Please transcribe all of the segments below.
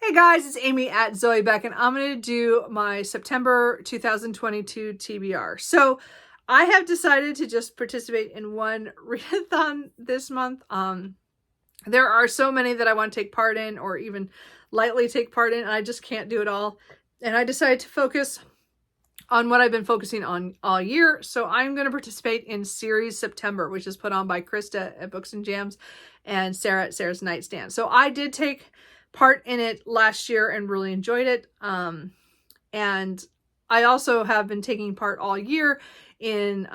Hey guys, it's Amy at Zoe Beck, and I'm going to do my September 2022 TBR. So I have decided to just participate in one readathon this month. There are so many that I want to take part in or even lightly take part in, and I just can't do it all. And I decided to focus on what I've been focusing on all year. So I'm going to participate in Series September, which is put on by Krista at Books and Jams and Sarah at Sarah's Nightstand. So I did take part in it last year and really enjoyed it. And I also have been taking part all year in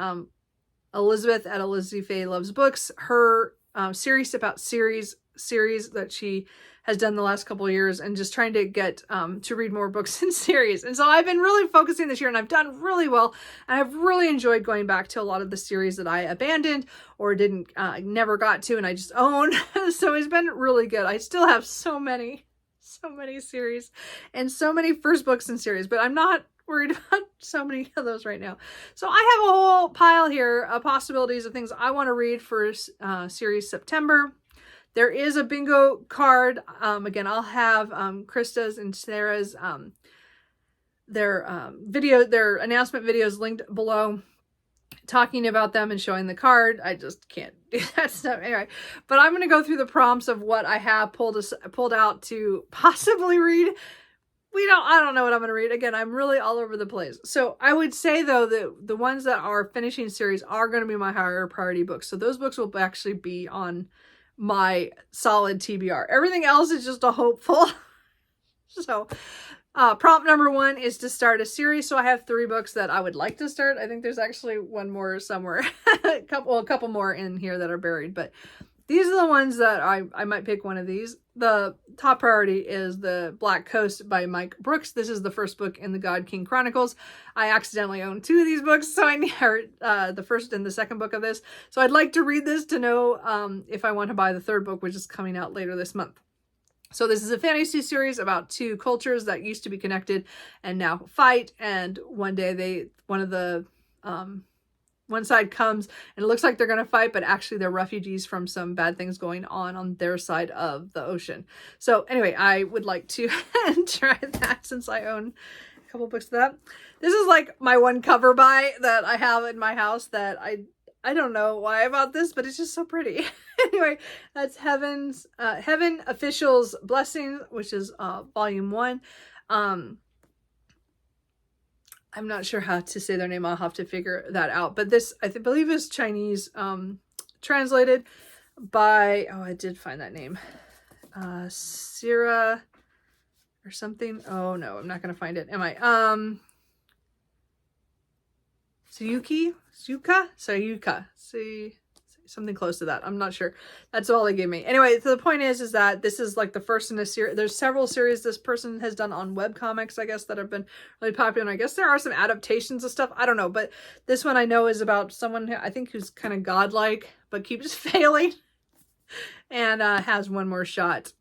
Elizabeth at Elizabeth Faye Loves Books, her series about series that she has done the last couple of years, and just trying to get to read more books in series. And so I've been really focusing this year, and I've done really well. And I've really enjoyed going back to a lot of the series that I abandoned or didn't never got to, and I just own. So it's been really good. I still have so many series and so many first books in series, but I'm not worried about so many of those right now. So I have a whole pile here of possibilities of things I want to read for series September. There is a bingo card. Again, I'll have Krista's and Sarah's their announcement videos linked below, talking about them and showing the card. I just can't do that stuff anyway. But I'm going to go through the prompts of what I have pulled out to possibly read. I don't know what I'm going to read. Again, I'm really all over the place. So I would say though that the ones that are finishing series are going to be my higher priority books. So those books will actually be on my solid TBR. Everything else is just a hopeful. So prompt number 1 is to start a series. So I have 3 books that I would like to start. I think there's actually one more somewhere, a couple more in here that are buried, but these are the ones that I might pick one of these. The top priority is the Black Coast by Mike Brooks. This is the first book in the God King Chronicles. I accidentally own 2 of these books, so I need the first and the second book of this. So I'd like to read this to know if I want to buy the third book, which is coming out later this month. So this is a fantasy series about 2 cultures that used to be connected and now fight. And one day one side comes and it looks like they're going to fight, but actually they're refugees from some bad things going on their side of the ocean. So anyway, I would like to try that since I own a couple books of that. This is like my one cover buy that I have in my house that I don't know why about this, but it's just so pretty. Anyway, that's Heaven Officials Blessing, which is volume 1. I'm not sure how to say their name. I'll have to figure that out. But this, I believe, is Chinese, translated by, I did find that name. Sira or something. Oh no, I'm not going to find it. Am I? Sayuka. See, something close to that. I'm not sure. That's all they gave me. Anyway, so the point is that this is like the first in a series. There's several series this person has done on webcomics, I guess, that have been really popular. And I guess there are some adaptations of stuff. I don't know. But this one I know is about someone who I think who's kind of godlike, but keeps failing and has one more shot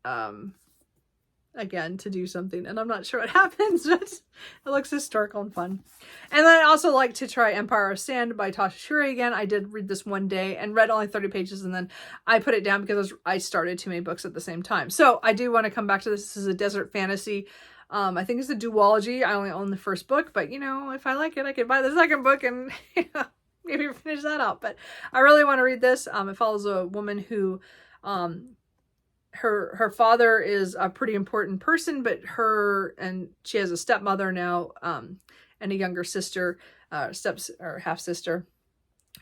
again to do something, and I'm not sure what happens, but it looks historical and fun. And then I also like to try Empire of Sand by Tasha Shuri again. I did read this one day and read only 30 pages, and then I put it down because I started too many books at the same time. So I do want to come back to this. This is a desert fantasy. I think it's a duology. I only own the first book, but if I like it, I could buy the second book and maybe finish that out. But I really want to read this. It follows a woman who her father is a pretty important person, but she has a stepmother now, and a younger sister, half sister.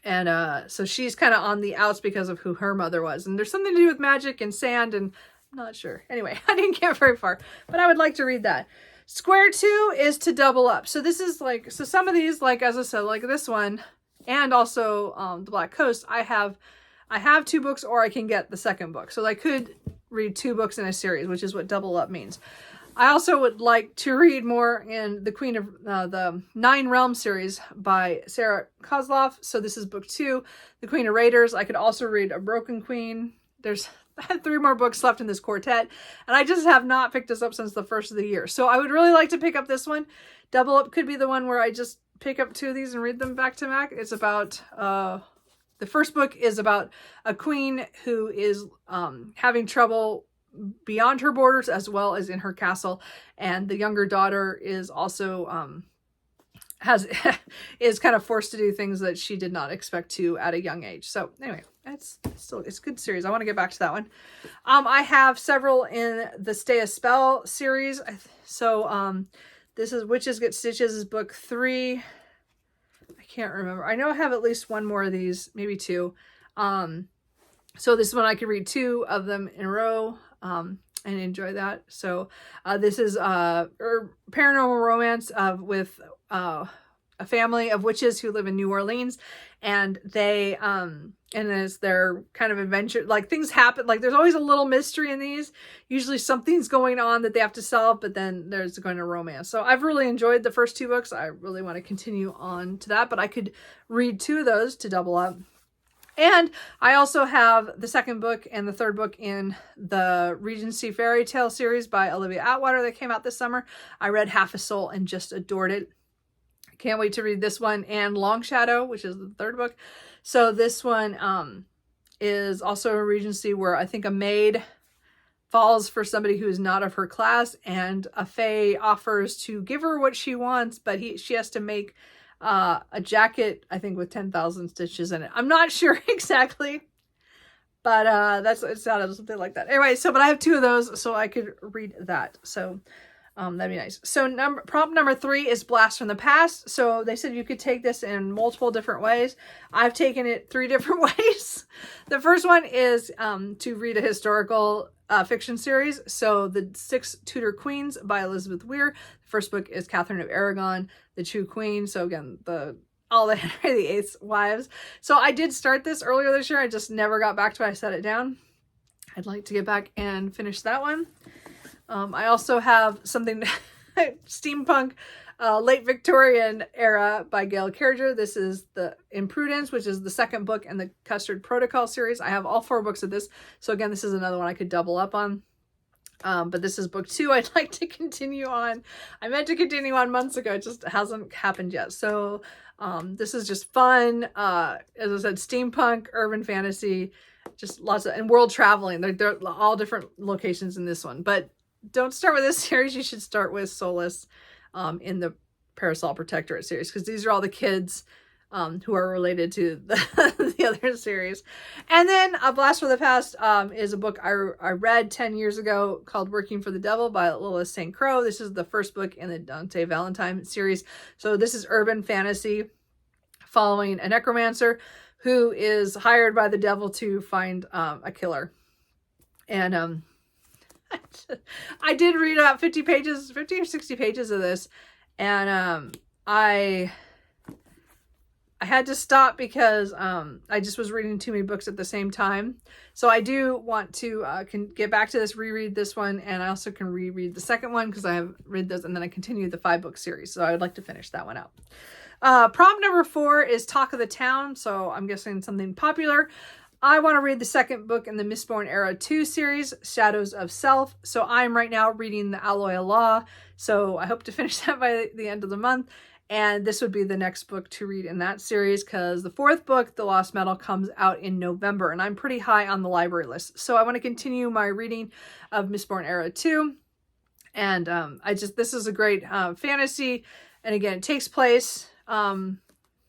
And so she's kind of on the outs because of who her mother was. And there's something to do with magic and sand, and I'm not sure. Anyway, I didn't get very far, but I would like to read that. Square 2 is to double up. So this is some of these, like, as I said, like this one, and also the Black Coast, I have 2 books, or I can get the second book. So I could read 2 books in a series, which is what double up means. I also would like to read more in the 9 Realms series by Sarah Kozloff. So this is book 2, The Queen of Raiders. I could also read A Broken Queen. I have 3 more books left in this quartet, and I just have not picked this up since the first of the year. So I would really like to pick up this one. Double up could be the one where I just pick up 2 of these and read them back to back. It's about the first book is about a queen who is having trouble beyond her borders as well as in her castle. And the younger daughter is also is kind of forced to do things that she did not expect to at a young age. So anyway, it's a good series. I want to get back to that one. I have several in the Stay a Spell series. So this is Witches Get Stitches is book 3. I can't remember. I know I have at least one more of these, maybe 2. So this one I could read 2 of them in a row and enjoy that. So this is paranormal romance with a family of witches who live in New Orleans, and they and as their kind of adventure, like things happen, like there's always a little mystery in these. Usually something's going on that they have to solve, but then there's going to romance. So I've really enjoyed the first 2 books. I really want to continue on to that, but I could read 2 of those to double up. And I also have the second book and the third book in the Regency Fairy Tale series by Olivia Atwater that came out this summer. I read Half a Soul and just adored it. Can't wait to read this one and Long Shadow, which is the third book. So this one is also a Regency where I think a maid falls for somebody who is not of her class, and a fae offers to give her what she wants, but she has to make a jacket, I think, with 10,000 stitches in it. I'm not sure exactly, but it sounded something like that. Anyway, but I have 2 of those, so I could read that. So that'd be nice. So prompt number 3 is Blast from the Past. So they said you could take this in multiple different ways. I've taken it 3 different ways. The first one is to read a historical fiction series. So the 6 Tudor Queens by Elizabeth Weir. The first book is Catherine of Aragon, the True Queen. So again, all the Henry VIII's wives. So I did start this earlier this year. I just never got back to it. I set it down. I'd like to get back and finish that one. I also have something steampunk, late Victorian era by Gail Carriger. This is the Imprudence, which is the second book in the Custard Protocol series. I have all 4 books of this. So again, this is another one I could double up on. But this is book 2 I'd like to continue on. I meant to continue on months ago. It just hasn't happened yet. So this is just fun. As I said, steampunk, urban fantasy, just lots of, and world traveling. They're all different locations in this one. But don't start with this series. You should start with Solace in the Parasol Protectorate series, because these are all the kids who are related to the other series. And then A Blast from the Past is a book I read 10 years ago called Working for the Devil by Lilith St. Croix. This is the first book in the Dante Valentine series. So this is urban fantasy following a necromancer who is hired by the devil to find a killer. And I did read about 50 or 60 pages of this, and I had to stop because I just was reading too many books at the same time. So I do want to can get back to this, reread this one, and I also can reread the second one because I have read this, and then I continue the 5-book series. So I would like to finish that one out. Prompt number 4 is Talk of the Town. So I'm guessing something popular. I want to read the second book in the Mistborn Era 2 series, Shadows of Self. So I'm right now reading the Alloy of Law. So I hope to finish that by the end of the month. And this would be the next book to read in that series, because the 4th book, The Lost Metal, comes out in November. And I'm pretty high on the library list. So I want to continue my reading of Mistborn Era 2. And this is a great fantasy. And again, it takes place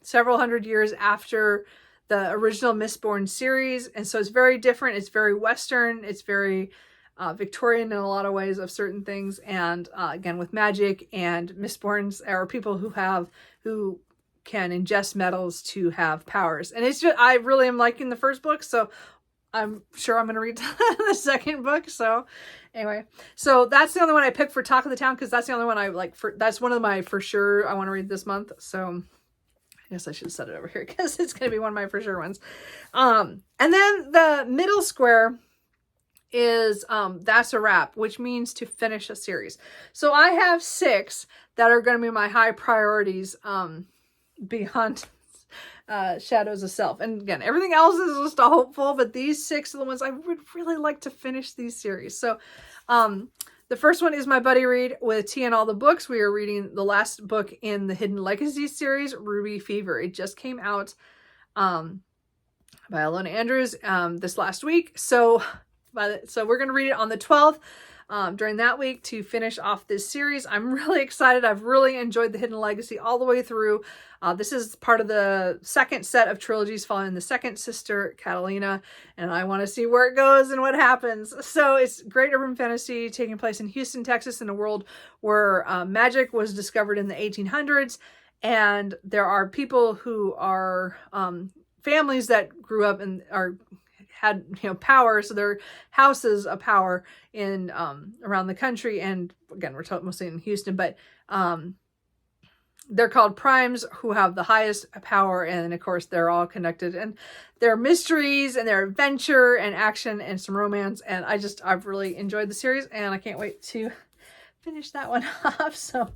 several hundred years after the original Mistborn series, and so it's very different. It's very Western. It's very Victorian in a lot of ways of certain things, and again with magic, and Mistborns are people who can ingest metals to have powers. And it's just, I really am liking the first book, so I'm sure I'm going to read the second book. So anyway, so that's the only one I picked for Talk of the Town, because that's the only one I like. That's one of my for sure I want to read this month. So I guess I should set it over here because it's going to be one of my for sure ones. And then the middle square is That's a Wrap, which means to finish a series. So I have 6 that are going to be my high priorities beyond Shadows of Self. And again, everything else is just a hopeful, but these 6 are the ones I would really like to finish these series. So the first one is my buddy read with Tea and all the books. We are reading the last book in the Hidden Legacy series, Ruby Fever. It just came out by Alona Andrews this last week. So So we're going to read it on the 12th. During that week to finish off this series. I'm really excited. I've really enjoyed the Hidden Legacy all the way through. This is part of the second set of trilogies following the second sister, Catalina, and I want to see where it goes and what happens. So it's great urban fantasy taking place in Houston, Texas, in a world where magic was discovered in the 1800s, and there are people who are families that grew up and had power, so their houses of power in around the country, and again we're talking mostly in Houston, but they're called primes, who have the highest power, and of course they're all connected, and there are mysteries and there are adventure and action and some romance, and I've really enjoyed the series, and I can't wait to finish that one off. So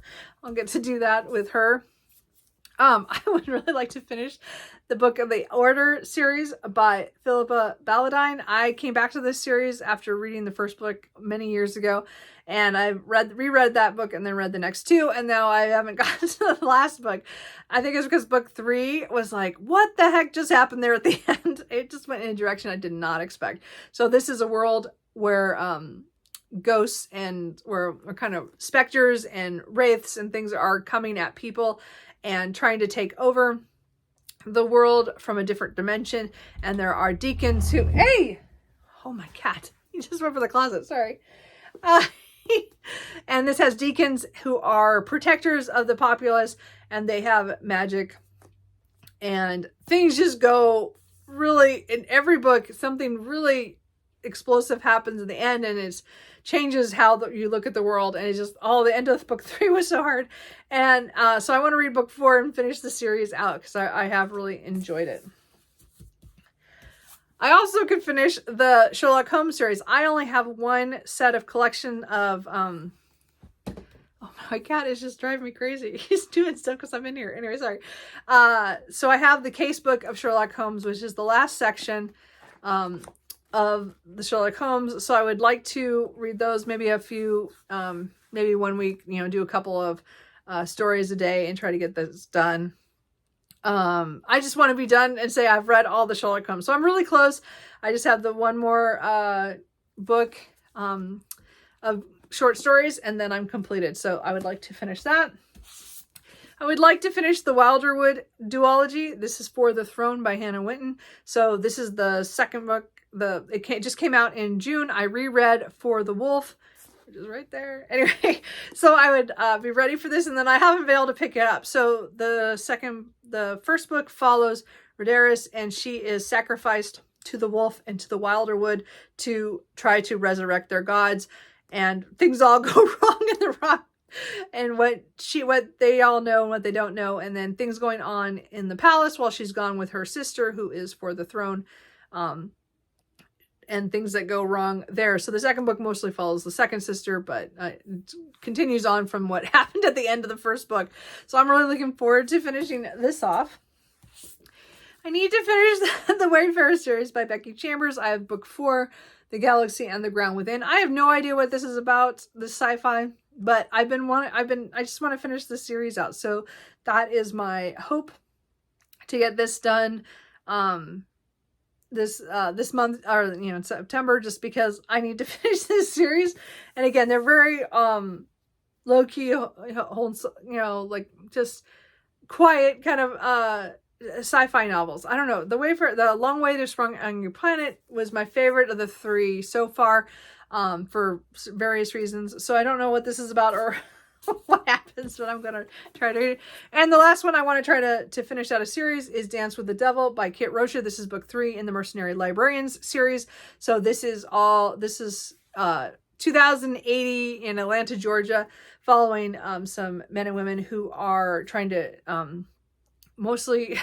I'll get to do that with her. I would really like to finish the Book of the Order series by Philippa Balladine. I came back to this series after reading the first book many years ago, and I reread that book and then read the next two, and now I haven't gotten to the last book. I think it's because book 3 was like, what the heck just happened there at the end? It just went in a direction I did not expect. So this is a world where ghosts and where kind of specters and wraiths and things are coming at people and trying to take over the world from a different dimension. And there are deacons who, hey, oh my cat, he just went for the closet, sorry. And this has deacons who are protectors of the populace, and they have magic, and things just go really, in every book, something really explosive happens at the end, and it changes how you look at the world, and it's just, the end of book 3 was so hard. And so I want to read book 4 and finish the series out, because I have really enjoyed it. I also could finish the Sherlock Holmes series. I only have one set of collection of, oh, my cat is just driving me crazy. He's doing stuff because I'm in here. Anyway, sorry. So I have the case book of Sherlock Holmes, which is the last section of the Sherlock Holmes. So I would like to read those, maybe a few, maybe 1 week, do a couple of stories a day and try to get this done. I just want to be done and say I've read all the Sherlock Holmes. So I'm really close. I just have the one more book of short stories, and then I'm completed. So I would like to finish that. I would like to finish the Wilderwood duology. This is For the Throne by Hannah Winton. So this is the second book. It just came out in June. I reread For the Wolf, which is right there. Anyway, so I would be ready for this, and then I haven't been able to pick it up. So the first book follows Rhaenyra, and she is sacrificed to the wolf and to the Wilderwood to try to resurrect their gods, and things all go wrong in the rock. And what they all know and what they don't know, and then things going on in the palace while she's gone with her sister, who is for the throne, and things that go wrong there. So the second book mostly follows the second sister, but continues on from what happened at the end of the first book. So I'm really looking forward to finishing this off. I need to finish the Wayfarer series by Becky Chambers. I have book 4, The Galaxy and the Ground Within. I have no idea what this is about, this sci-fi, but I just want to finish this series out. So that is my hope, to get this done this month, or in September, just because I need to finish this series. And again, they're very low-key, like just quiet kind of sci-fi novels. I don't know, The Long Way to Sprung on Your Planet was my favorite of the 3 so far, for various reasons. So I don't know what this is about or what happens, but I'm gonna try to read it. And the last one I want to try to finish out a series is Dance with the Devil by Kit Rocha. This is book 3 in the Mercenary Librarians series. So this is 2080 in Atlanta, Georgia, following some men and women who are trying to mostly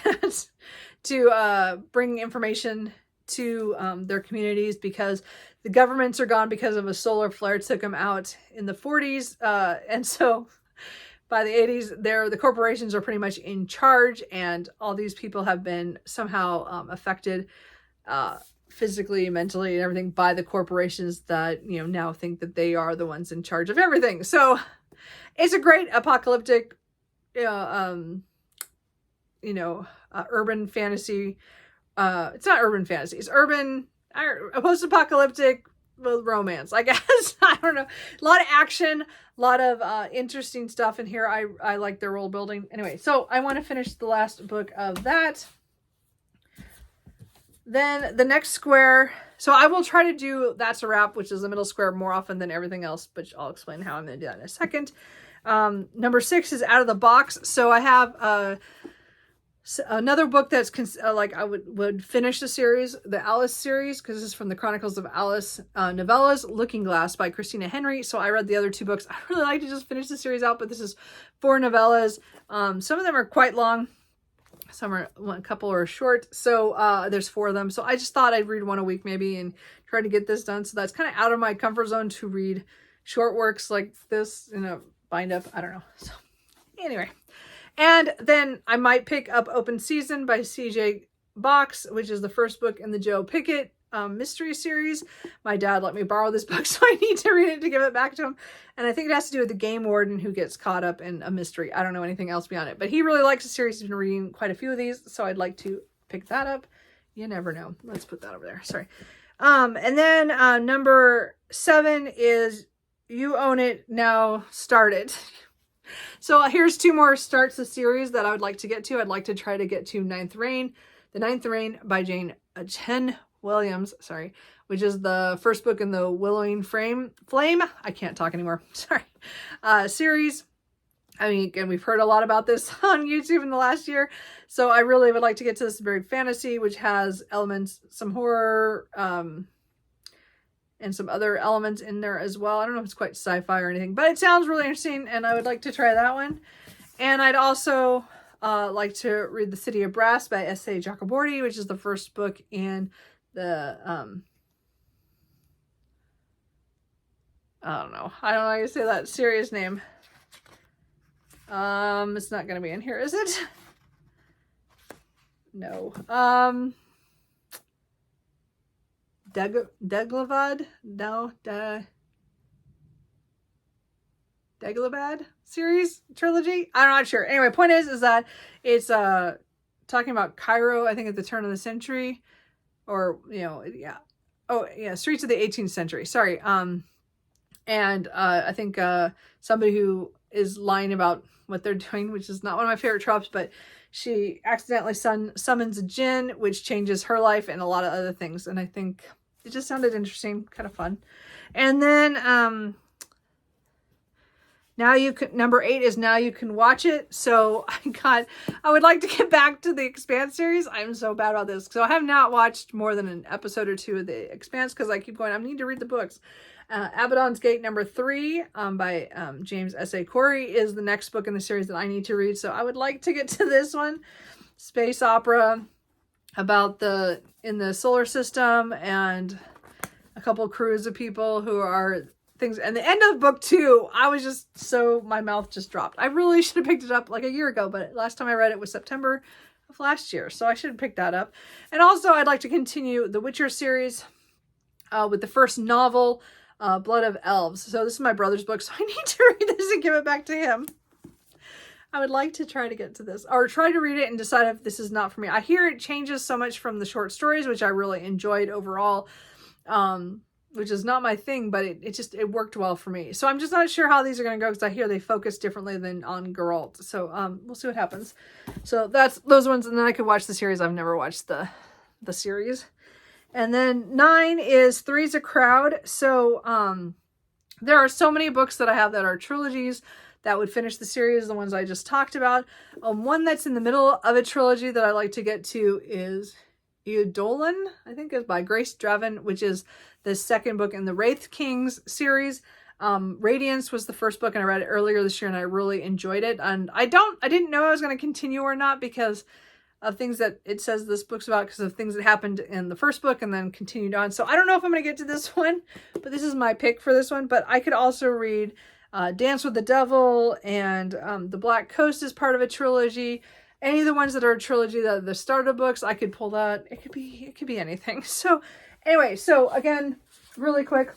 to bring information to their communities, because the governments are gone because of a solar flare took them out in the 40s. And so by the 80s, the corporations are pretty much in charge, and all these people have been somehow affected physically, mentally, and everything by the corporations that, now think that they are the ones in charge of everything. So it's a great apocalyptic, urban fantasy. It's not urban fantasy. It's urban, post-apocalyptic with romance, I guess. I don't know. A lot of action, a lot of interesting stuff in here. I like their world building. Anyway, so I want to finish the last book of that. Then the next square, so I will try to do That's a Wrap, which is the middle square, more often than everything else, but I'll explain how I'm going to do that in a second. Number 6 is Out of the Box. So I have another book that's like I would finish the series, the Alice series, because this is from the Chronicles of Alice novellas, Looking Glass by Christina Henry. So I read the other 2 books. I really like to just finish the series out, but this is 4 novellas. Some of them are quite long. Some are, a couple are short. So there's 4 of them. So I just thought I'd read one a week maybe and try to get this done. So that's kind of out of my comfort zone to read short works like this in a bind up. I don't know. So anyway. And then I might pick up Open Season by C.J. Box, which is the first book in the Joe Pickett mystery series. My dad let me borrow this book, so I need to read it to give it back to him. And I think it has to do with the game warden who gets caught up in a mystery. I don't know anything else beyond it, but he really likes the series. He's been reading quite a few of these, so I'd like to pick that up. You never know. Let's put that over there. Sorry. And then number 7 is You Own It, Now Start It. So here's 2 more starts of series that I would like to get to. I'd like to try to get to Ninth Reign. The Ninth Reign by Jen Williams, sorry, which is the first book in the Willowing Flame. I can't talk anymore. Sorry. Series. I mean, again, we've heard a lot about this on YouTube in the last year. So I really would like to get to this very fantasy, which has elements, some horror, and some other elements in there as well. I don't know if it's quite sci-fi or anything, but it sounds really interesting, and I would like to try that one. And I'd also like to read The City of Brass by S.A. Giacobordi, which is the first book in the, I don't know how to say that series name. It's not going to be in here, is it? No. Deglavad? No, Deglabad series trilogy? I'm not sure. Anyway, point is that it's talking about Cairo, I think at the turn of the century, or yeah. Oh yeah, streets of the 18th century. Sorry. And I think somebody who is lying about what they're doing, which is not one of my favorite tropes, but she accidentally summons a djinn, which changes her life and a lot of other things. And I think it just sounded interesting, kind of fun. And then number 8 is Now You Can Watch It. So I would like to get back to the Expanse series. I'm so bad about this. So I have not watched more than an episode or 2 of the Expanse because I keep going, I need to read the books. Abaddon's Gate number 3 by James S.A. Corey is the next book in the series that I need to read. So I would like to get to this one. Space opera about in the solar system and a couple crews of people who are things. And the end of book 2, I was just my mouth just dropped. I really should have picked it up like a year ago, but last time I read it was September of last year. So I should have picked that up. And also I'd like to continue the Witcher series with the first novel, Blood of Elves. So this is my brother's book, so I need to read this and give it back to him. I would like to try to get to this, or try to read it and decide if this is not for me. I hear it changes so much from the short stories, which I really enjoyed overall, which is not my thing, but it worked well for me. So I'm just not sure how these are going to go, because I hear they focus differently than on Geralt. So we'll see what happens. So that's those ones, and then I could watch the series. I've never watched the series. And then 9 is Three's a Crowd. So there are so many books that I have that are trilogies that would finish the series, the ones I just talked about. One that's in the middle of a trilogy that I like to get to is Eudolon, I think is by Grace Drevin, which is the second book in the Wraith Kings series. Radiance was the first book, and I read it earlier this year, and I really enjoyed it. And I didn't know I was going to continue or not because of things that it says this book's about, because of things that happened in the first book and then continued on. So I don't know if I'm going to get to this one, but this is my pick for this one. But I could also read Dance with the Devil, and The Black Coast is part of a trilogy. Any of the ones that are a trilogy, the starter books, I could pull that. It could be anything. So anyway, so again, really quick,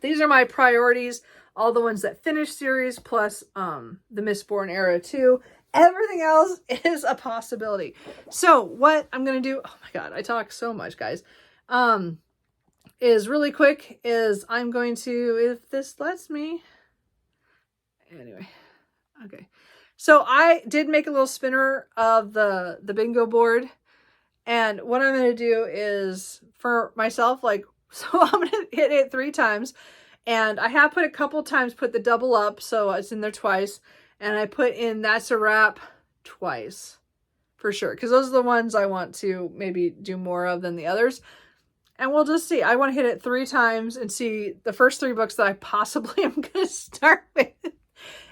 these are my priorities. All the ones that finish series, plus the Mistborn era too. Everything else is a possibility. So what I'm going to do, oh my God, I talk so much, guys, is really quick is I'm going to, if this lets me, anyway, okay. So I did make a little spinner of the bingo board. And what I'm going to do is for myself, like, so I'm going to hit it 3 times. And I have put a couple times, put the double up. So it's in there twice. And I put in That's a Wrap twice for sure. Because those are the ones I want to maybe do more of than the others. And we'll just see. I want to hit it 3 times and see the first 3 books that I possibly am going to start with.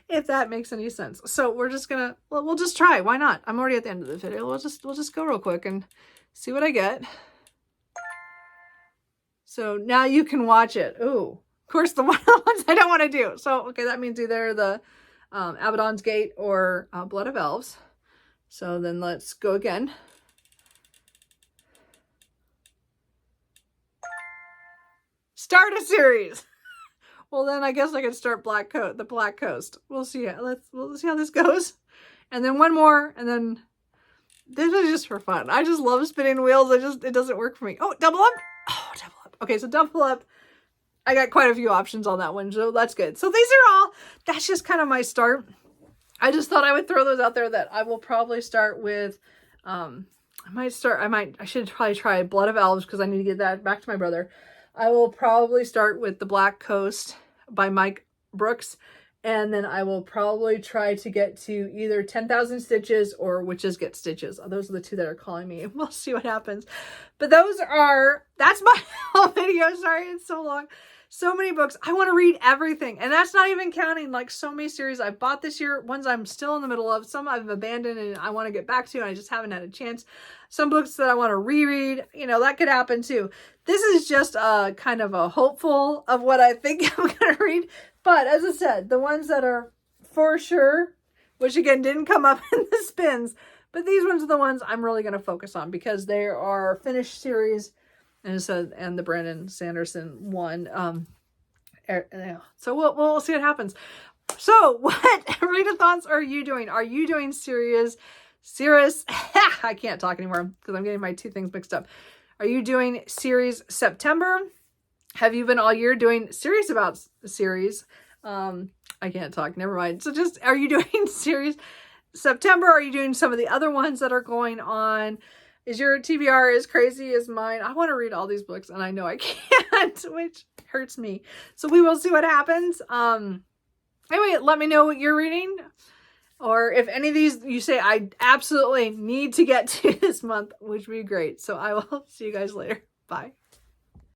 If that makes any sense. So we're just gonna, well, we'll just try. Why not? I'm already at the end of the video. We'll just go real quick and see what I get. So now you can watch it. Ooh, of course, the ones I don't want to do. So, okay, that means either the Abaddon's Gate or Blood of Elves. So then let's go again. Start a series. Well, then I guess I could start the Black Coast. We'll see. We'll see how this goes. And then one more, and then this is just for fun. I just love spinning wheels. It doesn't work for me. Oh, double up. Oh, double up. Okay, so double up. I got quite a few options on that one, so that's good. So these are all, that's just kind of my start. I just thought I would throw those out there that I will probably start with. I should probably try Blood of Elves because I need to get that back to my brother. I will probably start with The Black Coast by Mike Brooks. And then I will probably try to get to either 10,000 Stitches or Witches Get Stitches. Those are the 2 that are calling me. We'll see what happens. But that's my whole video. Sorry, it's so long. So many books. I want to read everything. And that's not even counting like so many series I bought this year. Ones I'm still in the middle of. Some I've abandoned and I want to get back to and I just haven't had a chance. Some books that I want to reread. You know, that could happen too. This is just a kind of a hopeful of what I think I'm going to read. But as I said, the ones that are for sure, which again didn't come up in the spins, but these ones are the ones I'm really going to focus on because they are finished series. And the Brandon Sanderson one. So we'll see what happens. So what readathons are you doing? Are you doing series? I can't talk anymore because I'm getting my 2 things mixed up. Are you doing series September? Have you been all year doing series about series? I can't talk. Never mind. So just, are you doing series September? Are you doing some of the other ones that are going on? Is your TBR as crazy as mine? I want to read all these books and I know I can't, which hurts me. So we will see what happens. Anyway, let me know what you're reading. Or if any of these you say I absolutely need to get to this month, which would be great. So I will see you guys later. Bye.